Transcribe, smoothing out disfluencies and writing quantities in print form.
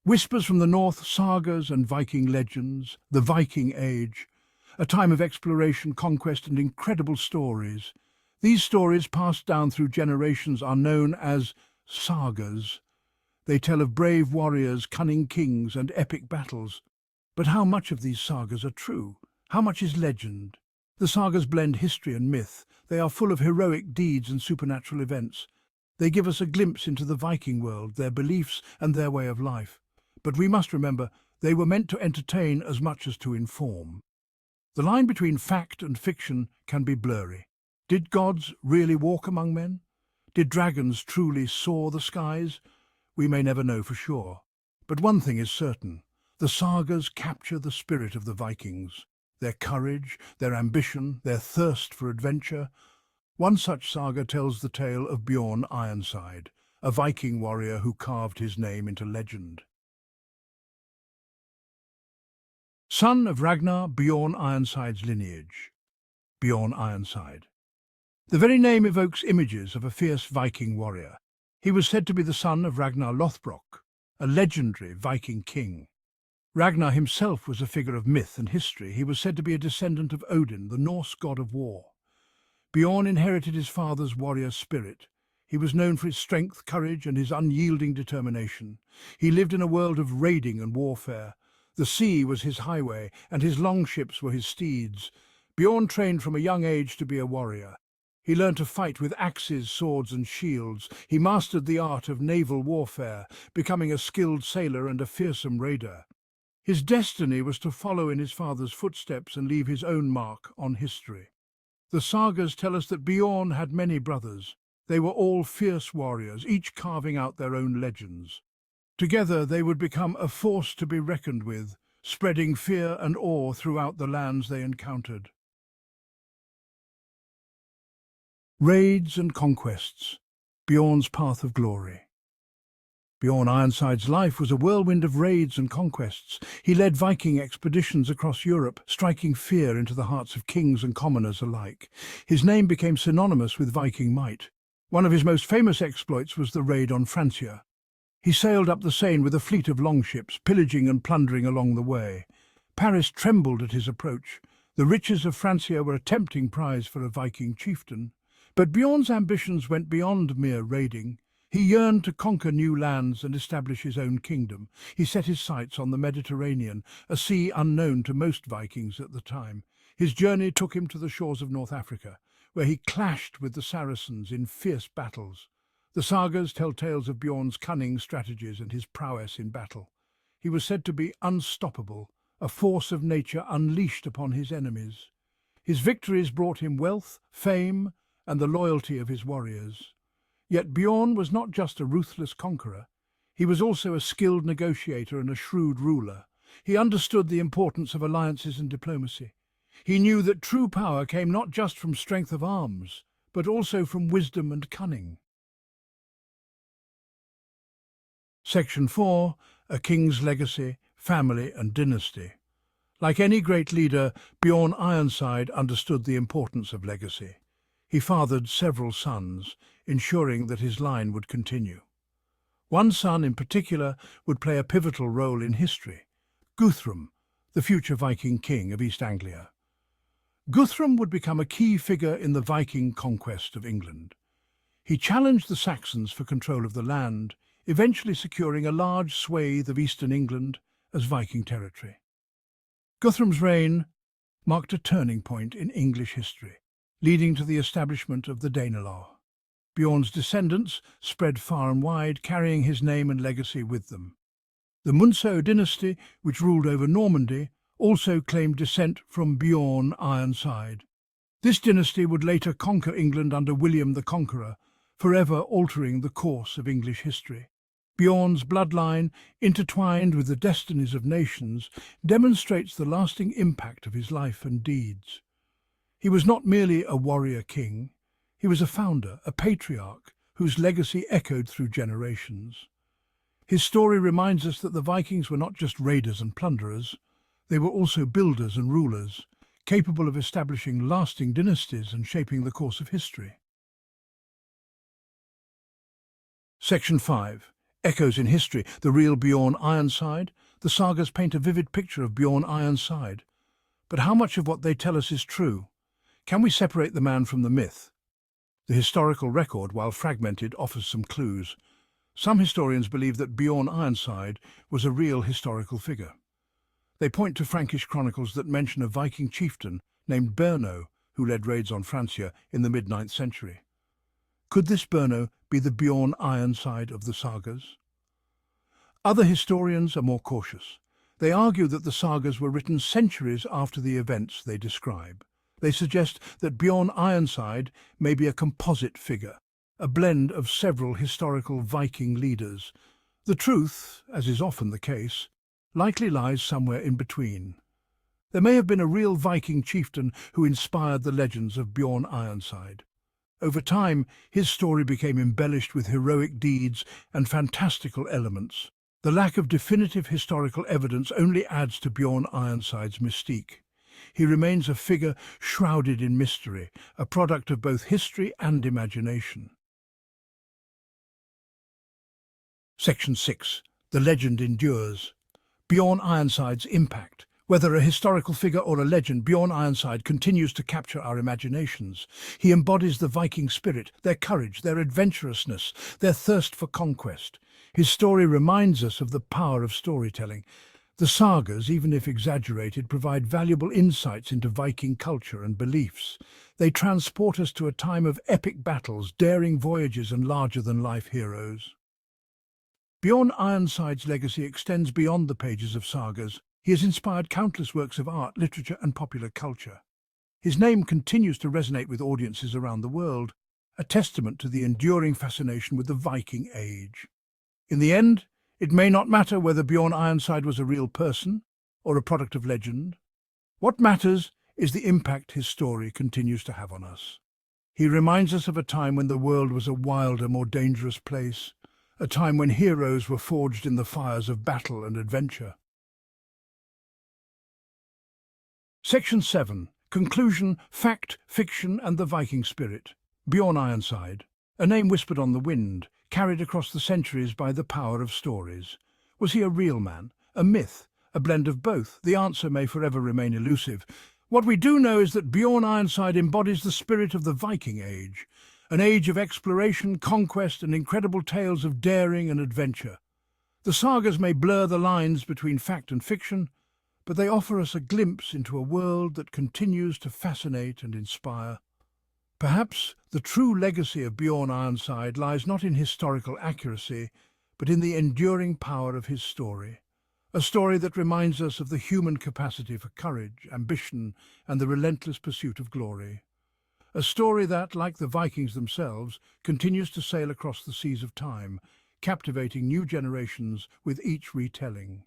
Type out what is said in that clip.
Whispers from the north, sagas and Viking legends, the Viking Age, a time of exploration, conquest and incredible stories. These stories, passed down through generations, are known as sagas. They tell of brave warriors, cunning kings and epic battles. But how much of these sagas are true? How much is legend? The sagas blend history and myth. They are full of heroic deeds and supernatural events. They give us a glimpse into the Viking world, their beliefs and their way of life. But we must remember, they were meant to entertain as much as to inform. The line between fact and fiction can be blurry. Did gods really walk among men? Did dragons truly soar the skies? We may never know for sure. But one thing is certain. The sagas capture the spirit of the Vikings. Their courage, their ambition, their thirst for adventure. One such saga tells the tale of Bjorn Ironside, a Viking warrior who carved his name into legend. Son of Ragnar, Bjorn Ironside's lineage. Bjorn Ironside. The very name evokes images of a fierce Viking warrior. He was said to be the son of Ragnar Lothbrok, a legendary Viking king. Ragnar himself was a figure of myth and history. He was said to be a descendant of Odin, the Norse god of war. Bjorn inherited his father's warrior spirit. He was known for his strength, courage, and his unyielding determination. He lived in a world of raiding and warfare. The sea was his highway, and his longships were his steeds. Bjorn trained from a young age to be a warrior. He learned to fight with axes, swords, and shields. He mastered the art of naval warfare, becoming a skilled sailor and a fearsome raider. His destiny was to follow in his father's footsteps and leave his own mark on history. The sagas tell us that Bjorn had many brothers. They were all fierce warriors, each carving out their own legends. Together they would become a force to be reckoned with, spreading fear and awe throughout the lands they encountered. Raids and conquests. Bjorn's path of glory. Bjorn Ironside's life was a whirlwind of raids and conquests. He led Viking expeditions across Europe, striking fear into the hearts of kings and commoners alike. His name became synonymous with Viking might. One of his most famous exploits was the raid on Francia. He sailed up the Seine with a fleet of longships, pillaging and plundering along the way. Paris trembled at his approach. The riches of Francia were a tempting prize for a Viking chieftain. But Bjorn's ambitions went beyond mere raiding. He yearned to conquer new lands and establish his own kingdom. He set his sights on the Mediterranean, a sea unknown to most Vikings at the time. His journey took him to the shores of North Africa, where he clashed with the Saracens in fierce battles. The sagas tell tales of Bjorn's cunning strategies and his prowess in battle. He was said to be unstoppable, a force of nature unleashed upon his enemies. His victories brought him wealth, fame, and the loyalty of his warriors. Yet Bjorn was not just a ruthless conqueror. He was also a skilled negotiator and a shrewd ruler. He understood the importance of alliances and diplomacy. He knew that true power came not just from strength of arms, but also from wisdom and cunning. Section 4. A King's Legacy, Family and Dynasty. Like any great leader, Bjorn Ironside understood the importance of legacy. He fathered several sons, ensuring that his line would continue. One son in particular would play a pivotal role in history: Guthrum, the future Viking king of East Anglia. Guthrum would become a key figure in the Viking conquest of England. He challenged the Saxons for control of the land, eventually securing a large swathe of eastern England as Viking territory. Guthrum's reign marked a turning point in English history, leading to the establishment of the Danelaw. Bjorn's descendants spread far and wide, carrying his name and legacy with them. The Munso dynasty, which ruled over Normandy, also claimed descent from Bjorn Ironside. This dynasty would later conquer England under William the Conqueror, forever altering the course of English history. Bjorn's bloodline, intertwined with the destinies of nations, demonstrates the lasting impact of his life and deeds. He was not merely a warrior king. He was a founder, a patriarch, whose legacy echoed through generations. His story reminds us that the Vikings were not just raiders and plunderers. They were also builders and rulers, capable of establishing lasting dynasties and shaping the course of history. Section 5. Echoes in history, the real Bjorn Ironside. The sagas paint a vivid picture of Bjorn Ironside. But how much of what they tell us is true? Can we separate the man from the myth? The historical record, while fragmented, offers some clues. Some historians believe that Bjorn Ironside was a real historical figure. They point to Frankish chronicles that mention a Viking chieftain named Berno, who led raids on Francia in the mid-9th century. Could this Berno be the Bjorn Ironside of the sagas? Other historians are more cautious. They argue that the sagas were written centuries after the events they describe. They suggest that Bjorn Ironside may be a composite figure, a blend of several historical Viking leaders. The truth, as is often the case, likely lies somewhere in between. There may have been a real Viking chieftain who inspired the legends of Bjorn Ironside. Over time, his story became embellished with heroic deeds and fantastical elements. The lack of definitive historical evidence only adds to Bjorn Ironside's mystique. He remains a figure shrouded in mystery, a product of both history and imagination. Section 6. The legend endures. Bjorn Ironside's impact. Whether a historical figure or a legend, Bjorn Ironside continues to capture our imaginations. He embodies the Viking spirit, their courage, their adventurousness, their thirst for conquest. His story reminds us of the power of storytelling. The sagas, even if exaggerated, provide valuable insights into Viking culture and beliefs. They transport us to a time of epic battles, daring voyages, and larger-than-life heroes. Bjorn Ironside's legacy extends beyond the pages of sagas. He has inspired countless works of art, literature, and popular culture. His name continues to resonate with audiences around the world, a testament to the enduring fascination with the Viking Age. In the end, it may not matter whether Bjorn Ironside was a real person or a product of legend. What matters is the impact his story continues to have on us. He reminds us of a time when the world was a wilder, more dangerous place, a time when heroes were forged in the fires of battle and adventure. Section 7. Conclusion, Fact, Fiction and the Viking Spirit. Bjorn Ironside, a name whispered on the wind, carried across the centuries by the power of stories. Was he a real man, a myth, a blend of both? The answer may forever remain elusive. What we do know is that Bjorn Ironside embodies the spirit of the Viking Age, an age of exploration, conquest and incredible tales of daring and adventure. The sagas may blur the lines between fact and fiction, but they offer us a glimpse into a world that continues to fascinate and inspire. Perhaps the true legacy of Bjorn Ironside lies not in historical accuracy, but in the enduring power of his story. A story that reminds us of the human capacity for courage, ambition, and the relentless pursuit of glory. A story that, like the Vikings themselves, continues to sail across the seas of time, captivating new generations with each retelling.